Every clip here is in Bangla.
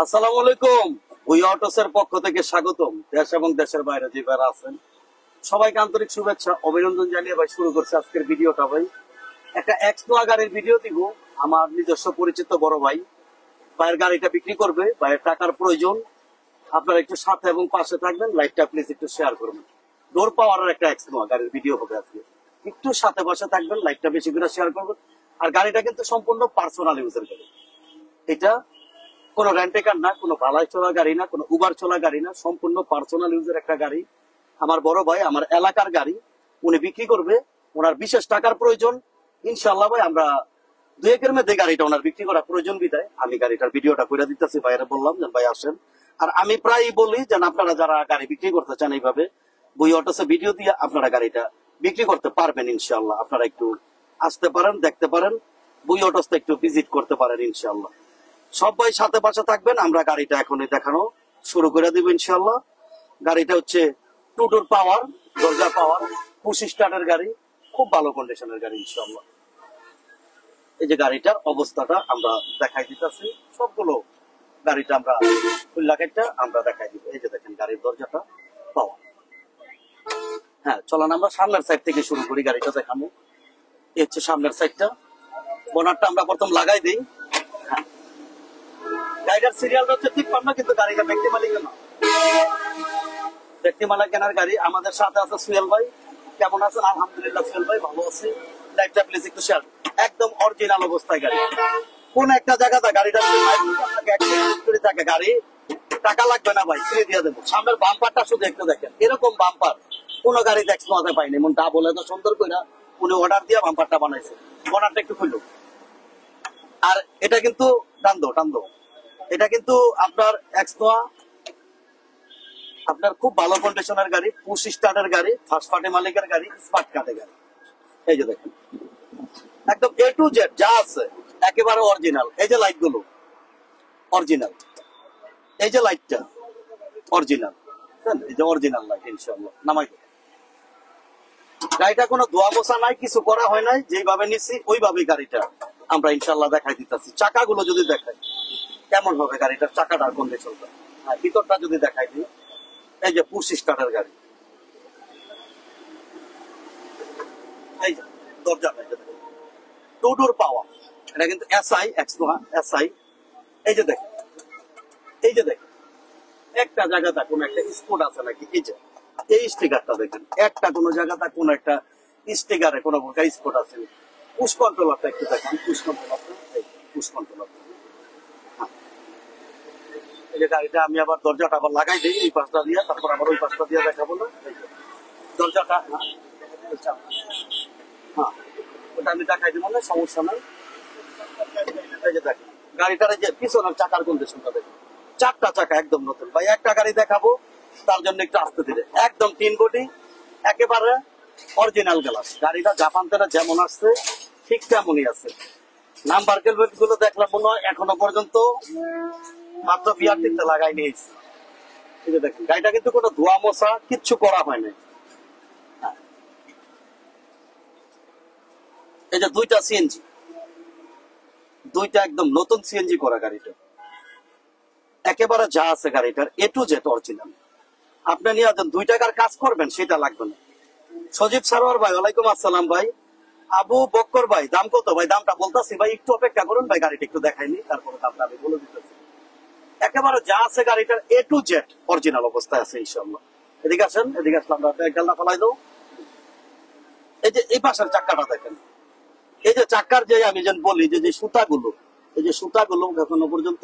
আসসালামু আলাইকুম। উই অটোসের পক্ষ থেকে স্বাগতম। দেশ এবং দেশের বাইরে যে যারা আছেন সবাইকে আন্তরিক শুভেচ্ছা অভিনন্দন জানিয়ে ভাই শুরু করছে আজকের ভিডিওটা। ভাই একটা এক্সপ্লোর গাড়ির ভিডিও দিব। আমার নিজস্ব পরিচিত বড় ভাই ভাইয়ের গাড়িটা বিক্রি করবে, ভাইয়ের টাকার প্রয়োজন। আপনারা একটু সাথে এবং পাশে থাকবেন, লাইভটা প্লিজ একটু শেয়ার করবেন। ডোর পাওয়ারের একটা এক্সপ্লোর গাড়ির ভিডিও হবে আজকে, একটু সাথে পাশে থাকবেন, লাইভটা বেশি করে শেয়ার করবেন। আর গাড়িটা কিন্তু সম্পূর্ণ পার্সোনাল ইউজের গাড়ি। এটা কোনো রেন্টেকার না, কোনো ভাড়ায় চলা গাড়ি না, কোনো উবার চলা গাড়ি না, সম্পূর্ণ পার্সোনাল ইউজের একটা গাড়ি। আমার বড় ভাই আমার এলাকার গাড়ি উনি বিক্রি করবে, ওনার বিশেষ টাকার প্রয়োজন। ইনশাল্লাহ ভাই আমরা দুই একের মধ্যে গাড়িটা ওনার বিক্রি করা প্রয়োজন বিদায় আমি গাড়িটার ভিডিওটা করে দিতেছি। ভাইয়েরা বললাম যে ভাই আসেন। আর আমি প্রায় বলি যে আপনারা যারা গাড়ি বিক্রি করতে চান এইভাবে বই অটোসে ভিডিও দিয়ে আপনারা গাড়িটা বিক্রি করতে পারবেন ইনশাল্লাহ। আপনারা একটু আসতে পারেন, দেখতে পারেন, বই অটোসে একটু ভিজিট করতে পারেন ইনশাল্লাহ। সবাই সাথে পাশে থাকবেন। আমরা গাড়িটা এখনই দেখানো শুরু করে দিব ইনশাল্লাহ। গাড়িটা হচ্ছে টু ডোর পাওয়ার, দরজা পাওয়ার, 25 স্টার্টের গাড়ি, খুব ভালো কন্ডিশনের গাড়ি ইনশাল্লাহ। এই যে গাড়িটার অবস্থাটা আমরা দেখাই দিতেছি, সবগুলো গাড়িটা আমরা খুললাকেটটা আমরা দেখাই দিব। এই যে দেখেন গাড়ির দরজাটা পাওয়া। হ্যাঁ চলান আমরা সামনের সাইড থেকে শুরু করি গাড়িটা দেখানো। এই হচ্ছে সামনের সাইডটা, বোনারটা আমরা প্রথম লাগাই দিই। হ্যাঁ গাড়িটার সিরিয়ালটা হচ্ছে 53, কিন্তু গাড়িটা ব্যক্তি মালিক না, ব্যক্তি মালিকানার গাড়ি। আমাদের সাথে আছে সুয়েল ভাই। কেমন আছেন? আলহামদুলিল্লাহ সুয়েল ভাই ভালো আছি। লাইভটা প্লিজ একটু শেয়ার। একদম অরিজিনাল অবস্থায় গাড়ি। কোন একটা জায়গাতে গাড়িটা যদি থাকে গাড়ি টাকা লাগবে না ভাই, ফ্রি দিয়ে দেবো। সামনের বাম্পারটা শুধু একটু দেখেন, এরকম বাম্পার কোন গাড়ি দেখতে পাইনি। এমন ডাবল এত সুন্দর করে উনি অর্ডার দিয়ে বাম্পারটা বানাইছে। বনারটা একটু খুললো। আর এটা কিন্তু টান্দো এটা কিন্তু আপনার এক্সনোয়া, আপনার খুব ভালো কন্ডিশনের গাড়ি, 25 স্টার্টের গাড়ি, ফার্স্ট পার্টি মালিকের গাড়ি, স্মার্ট কার্ডের গাড়ি। এই যে দেখেন একদম এ টু জেড যা আছে একেবারে অরিজিনাল। এই যে লাইট গুলো অরিজিনাল, এই যে লাইটটা অরিজিনাল, এই যে অরিজিনাল লাইট ইনশাআল্লাহ। নামাই গাড়িটা কোনো ধোয়া মোছা নাই, কিছু করা হয় নাই, যেভাবে নিচ্ছি ওইভাবেই গাড়িটা আমরা ইনশাআল্লাহ দেখাই দিতেছি। চাকাগুলো যদি দেখাই কেমন হবে গাড়িটার চাকাটার কন্ডিশনটা, হ্যাঁ ভিতরটা যদি দেখাই দিই। এই যে 25 স্টার্টের গাড়ি, এই যে দরজাটা টু ডোর পাওয়া, এটা কিন্তু এসআই এক্সনোয়া এসআই। এই যে দেখেন, এই যে দেখেন একটা জায়গাটা কোন একটা স্পট আছে নাকি, এই যে এই স্টিকারটা দেখেন, একটা কোন জায়গাটা কোন একটা স্টিকারে কোন প্রকার স্পট আছে। পুশ কন্ট্রোলারটা একটু দেখেন, পুশ কন্ট্রোলারটা, পুশ কন্ট্রোলারটা। এই যে গাড়িটা আমি আবার দরজাটা আবার লাগাই দিই এই পাশটা দিয়ে, তারপর আবার ওই পাশটা দিয়ে দেখাবো না। দরজাটা হ্যাঁ ওটা আমি দেখাই দিব না, সমস্যা নাই। এই যে দেখেন গাড়িটার এই যে পিছনের চাকার কন্ডিশনটা দেখেন, 4টা চাকা একদম নতুন। ভাই একটা গাড়ি দেখাবো তার জন্য একটু আসতে দিলে, একদম 3 কোটি একেবারে অরিজিনাল গ্লাস। গাড়িটা জাপান থেকে যেমন আসছে ঠিক তেমনই আছে। নাম্বার প্লেট গুলো দেখলাম মনে হয় এখনো পর্যন্ত মাত্র বিআরটিতে লাগাই নিয়েছি। এই যে দেখেন গাড়িটা কিন্তু কোনো ধোয়া মোছা কিচ্ছু করা হয় নাই। এই যে 2টা সিএনজি, 2টা একদম নতুন সিএনজি করা গাড়িটা। একেবারে যা আছে গাড়িটার এ টু জেড অরিজিনাল। আপনি নিয়ে 2 টাকার কাজ করবেন সেটা লাগবে না। সজীব সারোয়ার ভাই ওয়ালাইকুম আসসালাম ভাই। আবু বক্কর ভাই দাম কত ভাই? দামটা বলতেছি ভাই, একটু অপেক্ষা করুন ভাই, গাড়িটা একটু দেখাইনি তারপরে দামটা আমি বলে দিতেছি। একেবারে যা আছে গাড়িটার এ টু জেড অরিজিনাল অবস্থায় আছে ইনশাআল্লাহ। এদিকে আসেন, এদিকে আসলাম, গাল্লা ফেলাই দাও। এই যে এই পাশের চাক্কাটা দেখেন, এই যে চাক্কার যে আমি যেন বলি যে সুতাগুলো, এই যে সুতাগুলো এখনো পর্যন্ত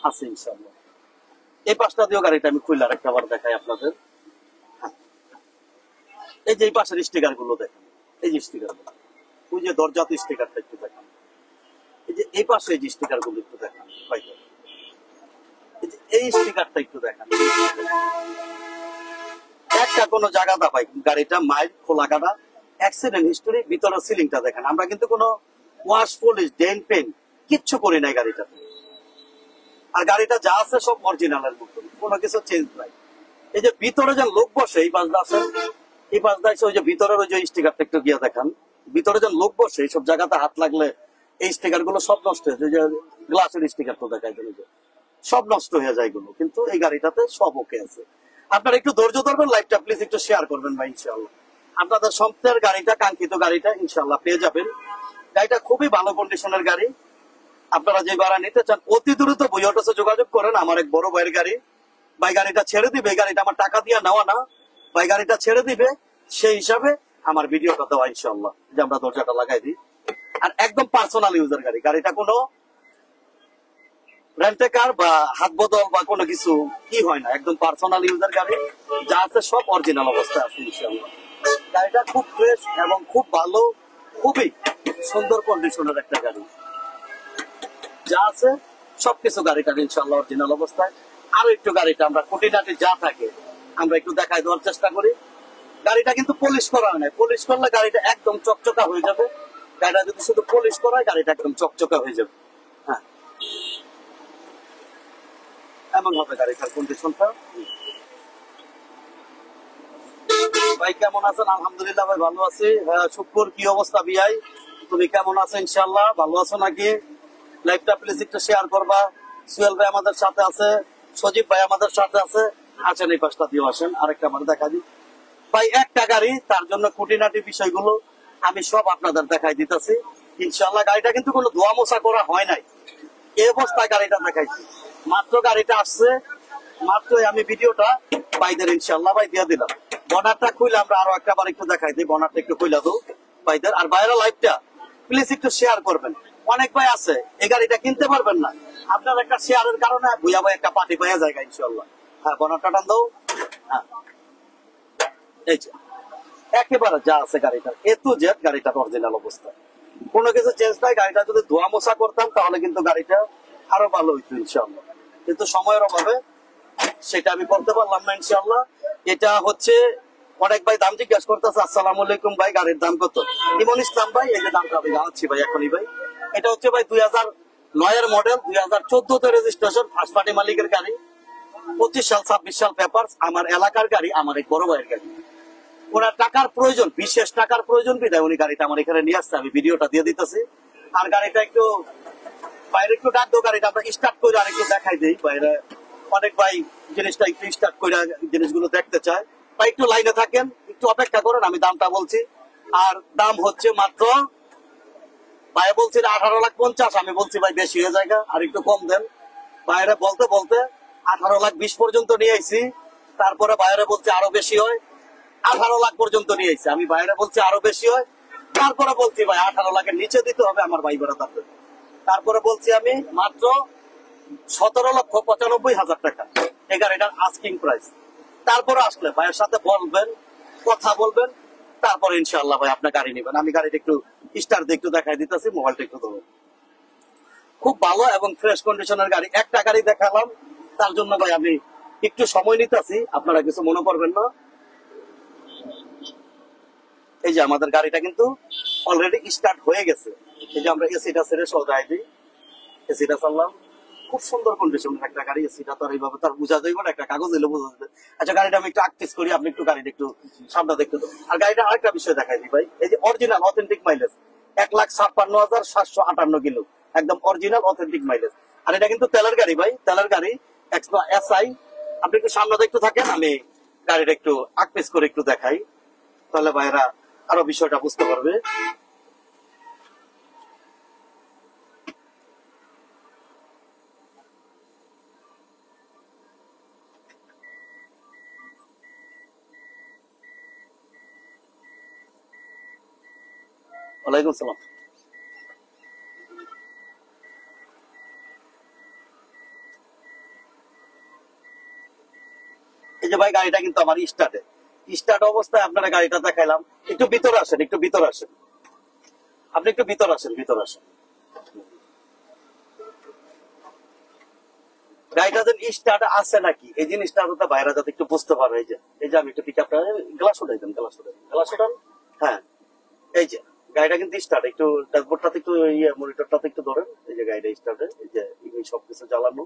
আছে ইনশাআল্লাহ। এই পাশটা দিয়েও গাড়িটা আমি খুললার একটা বার দেখাই আপনাদের। এই যে এই পাশের স্টিকার গুলো দেখেন, এই যে স্টিকার গুলো, ওই যে দরজাতে স্টিকারটা একটু দেখান। এই যে এই পাশে এই যে স্টিকার গুলো একটু দেখান ভাই, এই যে এই স্টিকারটা একটু দেখান। একটা কোনো জায়গাটা ভাই গাড়িটা মাইল খোলা কাটা, অ্যাক্সিডেন্ট হিস্টোরি, ভিতরের সিলিংটা দেখেন। আমরা কিন্তু কোনো ওয়াশ পলিশ ডেন্ট পেন কিচ্ছু করি নাই গাড়িটাতে। আর গাড়িটা যা আছে সব অরিজিনালের মতো, কোনো কিছু চেঞ্জ নাই। এই যে ভিতরে যে লোক বসে এই পাশটা আছে, এই পাশটা আছে, ওই যে ভিতরের ওই যে স্টিকারটা একটু গিয়ে দেখান। ভিতরে যে লোক বসে এইসব জায়গাতে হাত লাগলে এই স্টিকার গুলো সব নষ্ট হয়েছে। যে গ্লাসের স্টিকার তো দেখাই দিল, সব নষ্ট হয়ে যায় গুলো, কিন্তু এই গাড়িটাতে সব ওকে আছে। আপনারা একটু ধৈর্য ধরবেন, লাইভটা প্লিজ একটু শেয়ার করবেন ভাই, ইনশাআল্লাহ আপনাদের স্বপ্নের গাড়িটা, কাঙ্ক্ষিত গাড়িটা ইনশাআল্লাহ পেয়ে যাবেন। গাড়িটা খুবই ভালো কন্ডিশনের গাড়ি। আপনারা যে ভাড়া নিতে চান অতি দ্রুত বুইঅটোসে যোগাযোগ করেন। আমার এক বড় ভাইয়ের গাড়ি, ভাই গাড়িটা ছেড়ে দিবে, গাড়িটা আমার টাকা দিয়ে নেওয়া না, ভাই গাড়িটা ছেড়ে দিবে, সেই হিসাবে আমার ভিডিওটা দেওয়া ইনশাআল্লাহ, যে আমরা দরজাটা লাগাই দিই। আর একদম পার্সোনাল ইউজার গাড়ি, গাড়িটা কোনো রেন্টে কার বা হাত বদল বা কোনো কিছু কি হয় না, একদম পার্সোনাল ইউজার গাড়ি, যা আছে সব অরিজিনাল অবস্থায় আছে ইনশাআল্লাহ। গাড়িটা খুব ফ্রেশ এবং খুব ভালো, খুবই সুন্দর কন্ডিশনের একটা গাড়ি, যা আছে সবকিছু গাড়িটার ইনশাআল্লাহ অরিজিনাল অবস্থায়। আরো একটু গাড়িটা আমরা খুঁটিনাটি যা থাকে আমরা একটু দেখাই দেওয়ার চেষ্টা করি। গাড়িটা কিন্তু পলিশ করা হয় না, পলিশ করলে গাড়িটা একদম চকচকা হয়ে যাবে। গাড়িটা যদি শুধু পলিশ করা হয় গাড়িটা একদম চকচকা হয়ে যাবে। হ্যাঁ, এমন হবে গাড়িটার কন্ডিশনটা। ভাই কেমন আছেন? আলহামদুলিল্লাহ ভাই ভালো আছি। শুক্র, কি অবস্থা বিয়াই, তুমি কেমন আছো? ইনশাআল্লাহ ভালো আছো নাকি? লাইভটা প্লিজ একটু শেয়ার করবা। সুয়েল ভাই আমাদের সাথে আছে, সজীব ভাই আমাদের সাথে আছে, আছেন এই পাশটা দিয়ে আসেন। আরেকটা আমার দেখা দিই ভাই, একটা গাড়ি, তার জন্য খুঁটিনাটি বিষয়গুলো আমি সব আপনাদের দেখাই দিতেছি ইনশাআল্লাহ। গাড়িটা কিন্তু কোনো ধোয়া মোছা করা হয় নাই, এই অবস্থায় গাড়িটা দেখাইছি। মাত্র গাড়িটা আসছে, মাত্রই আমি ভিডিওটা ভাইদের ইনশাআল্লাহ ভাই দিয়ে দিলাম। বনারটা খুলে আমরা আরো একটা বার একটু দেখাই দিই, বনারটা একটু খুলে দাও ভাইদের। আর বাইরে লাইভটা প্লিজ একটু শেয়ার করবেন। অনেক ভাই আছে এই গাড়িটা কিনতে পারবেন না, আপনার একটা শেয়ারের কারণে ভুয়া ভাই একটা পার্টি পাওয়া যায় ইনশাআল্লাহ। হ্যাঁ, বনারটা টান দাও। হ্যাঁ, এই যে একেবারে যা আছে গাড়িটা এ টু জেড, গাড়িটার অরিজিনাল অবস্থা, কোনো কিছু চেঞ্জ নাই। গাড়িটা যদি ধোয়া মোছা করতাম তাহলে কিন্তু গাড়িটা আরো ভালো হইতো ইনশাআল্লাহ, কিন্তু সময়ের অভাবে সেটা আমি করতে পারলাম না ইনশাআল্লাহ। এটা হচ্ছে অনেক ভাই দাম জিজ্ঞাসা করতেছে। আসসালামু আলাইকুম ভাই, গাড়ির দাম কত? ইমন ইসলাম ভাই, এই যে দামটা আমি জানাচ্ছি ভাই এখনই ভাই। এটা হচ্ছে ভাই 2009 এর মডেল, 2014 তে রেজিস্ট্রেশন, ফার্স্ট পার্টি মালিকের গাড়ি, 25 সাল 26 সাল পেপারস, আমার এলাকার গাড়ি, আমার এক বড় ভাইয়ের গাড়ি। ওনার টাকার প্রয়োজন, বিশেষ টাকার প্রয়োজন বিধায় উনি গাড়িটা আমার এখানে নিয়ে আসছে, আমি ভিডিওটা দিয়ে দিতেছি। আর গাড়িটা একটু বাইরে একটু ডাক দো, গাড়িটা আমরা স্টার্ট করে আর একটু দেখাই দিই বাইরে। অনেক ভাই জিনিসটা একটু স্টার্ট করে জিনিসগুলো দেখতে চায়, ভাই একটু লাইনে থাকেন, একটু অপেক্ষা করেন, আমি দামটা বলছি। আর দাম হচ্ছে মাত্র, ভাই বলছি 18,50,000, আমি বলছি ভাই বেশি হয়ে যায়, আর একটু কম দেন। বাইরে বলতে বলতে 18,20,000 পর্যন্ত নিয়ে আইছি, তারপরে বাইরে বলছে আরো বেশি হয়, 18 লাখ পর্যন্ত নিয়ে আইছি। আমি বাইরে বলছি আরো বেশি হয়, তারপরে বলছি ভাই 18 লাখের নিচে দিতে হবে আমার ভাই বেড়াতে। তারপরে বলছি আমি মাত্র 17,95,000 টাকা এই গাড়িটার আস্কিং প্রাইস। তারপরে আসলে ভাইয়ের সাথে বলবেন, কথা বলবেন, তারপরে ইনশাআল্লাহ ভাই আপনার গাড়ি নেবেন। আমি গাড়িটা একটু স্টার দিয়ে একটু দেখাই দিতেছি, মোবাইলটা একটু দেবো। খুব ভালো এবং ফ্রেশ কন্ডিশনের গাড়ি। একটা গাড়ি দেখালাম, তার জন্য ভাই আমি একটু সময় নিতেছি, আপনারা কিছু মনে করবেন না। এই যে আমাদের গাড়িটা কিন্তু অলরেডি স্টার্ট হয়ে গেছে। এই যে আমরা এসিটা ছেড়ে সজাই দিই, এসিটা চাললাম, খুব সুন্দর কন্ডিশনের একটা গাড়ি। এসিটা তো আর এইভাবে তার বোঝা যাইব না, একটা কাগজ দিলে বোঝা যাবে। আচ্ছা, গাড়িটা আমি একটু আকটিস করি, আপনি একটু গাড়িটা একটু সামনে দেখতে দেবো। আর গাড়িটা আরেকটা বিষয় দেখাই দিই ভাই, এই যে অরিজিনাল অথেন্টিক মাইলেজ 1,56,758 কিলো, একদম অরিজিনাল অথেন্টিক মাইলেজ। আর এটা কিন্তু তেলের গাড়ি ভাই, তেলের গাড়ি, এক্সট্রা এসআই। আপনি একটু সামনে দেখতে থাকেন, আমি গাড়িটা একটু আকটিস করে একটু দেখাই, তাহলে ভাইরা আরো বিষয়টা বুঝতে পারবে। ওয়ালাইকুম সালাম। এই যে ভাই গাড়িটা কিন্তু আমার স্টার্ট অবস্থায় আপনারা গাড়িটা দেখাইলাম। একটু ভিতরে আসেন, একটু ভিতরে আসেন, আপনি একটু ভিতরে আসেন, ভিতরে আসেন। গাড়িটা যেন স্টার্ট আছে নাকি এই জিনিসটা তো বাইরে যাতে একটু বুঝতে পারে। এই যে আমি একটু পিক আপটা গ্লাস উঠাই দেন, গ্লাস উঠান। হ্যাঁ, এই যে গাড়িটা কিন্তু স্টার্ট, একটু ড্যাশবোর্ডটাতে একটু মনিটরটাতে একটু ধরেন। এই যে গাড়িটা স্টার্টে, এই যে সবকিছু জ্বালানো,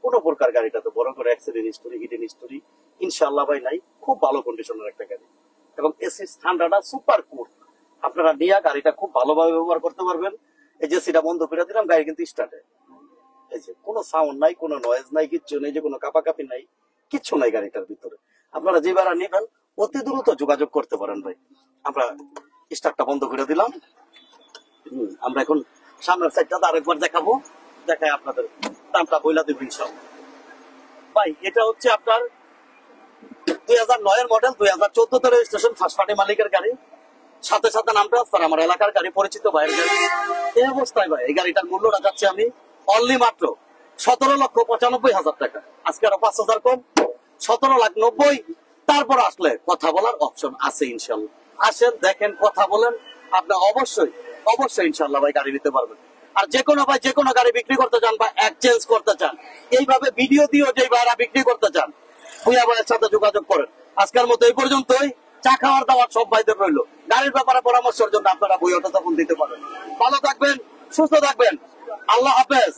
কোনো প্রকার গাড়িটাতে বড় করে অ্যাক্সিডেন্ট হিস্টোরি, হিডেন হিস্টোরি ইনশাআল্লাহ ভাই নাই। খুব ভালো কন্ডিশনের একটা গাড়ি এবং এসি ঠান্ডাটা সুপার কুল। আপনারা নিয়ে গাড়িটা খুব ভালোভাবে ব্যবহার করতে পারবেন। এই যে সিটা বন্ধ করে দিলাম, গাড়ি কিন্তু স্টার্টে। এই যে কোনো সাউন্ড নাই, কোনো নয়েজ নাই, কিচ্ছু নেই, যে কোনো কাপাকাপি নাই, কিচ্ছু নাই গাড়িটার ভিতরে। আপনারা যে ভাড়া নিবেন অতি দ্রুত যোগাযোগ করতে পারেন ভাই। আমরা স্টার্টটা বন্ধ করে দিলাম। আমরা এখন সামনের সাইডটা আরেকবার দেখাবো, দেখায় আপনাদের দামটা বইলা দেব ইনশাআল্লাহ। ভাই এটা হচ্ছে আপনার 2009 এর মডেল, 2014 রেজিস্ট্রেশন, ফার্স্ট পার্টি মালিকের গাড়ি, সাথে সাথে নাম ট্রান্সফার, আমার এলাকার গাড়ি, পরিচিত ভাইয়ের গাড়ি। এই অবস্থায় ভাই এই গাড়িটার মূল্যটা যাচ্ছে আমি অনলি মাত্র 17,95,000 টাকা। আজকে আরো 5,000 কম, 17,90,000। তারপর আসলে কথা বলার অপশন আছে ইনশাল্লাহ। আসেন, দেখেন, কথা বলেন, আপনি অবশ্যই অবশ্যই ইনশাল্লাহ ভাই গাড়ি নিতে পারবেন। আর যে কোনো ভাই যে কোনো গাড়ি বিক্রি করতে চান বা এক্সচেঞ্জ করতে চান, এইভাবে ভিডিও দিয়েও যে ভাইরা বিক্রি করতে চান, ভুইয়া ভাইয়ের সাথে যোগাযোগ করেন। আজকের মতো এই পর্যন্তই। চা খাওয়ার দাওয়ার সব ভাইদের রইলো। গাড়ির ব্যাপারে পরামর্শের জন্য আপনারা ভুইয়া ফোন দিতে পারেন। ভালো থাকবেন, সুস্থ থাকবেন, আল্লাহ হাফেজ।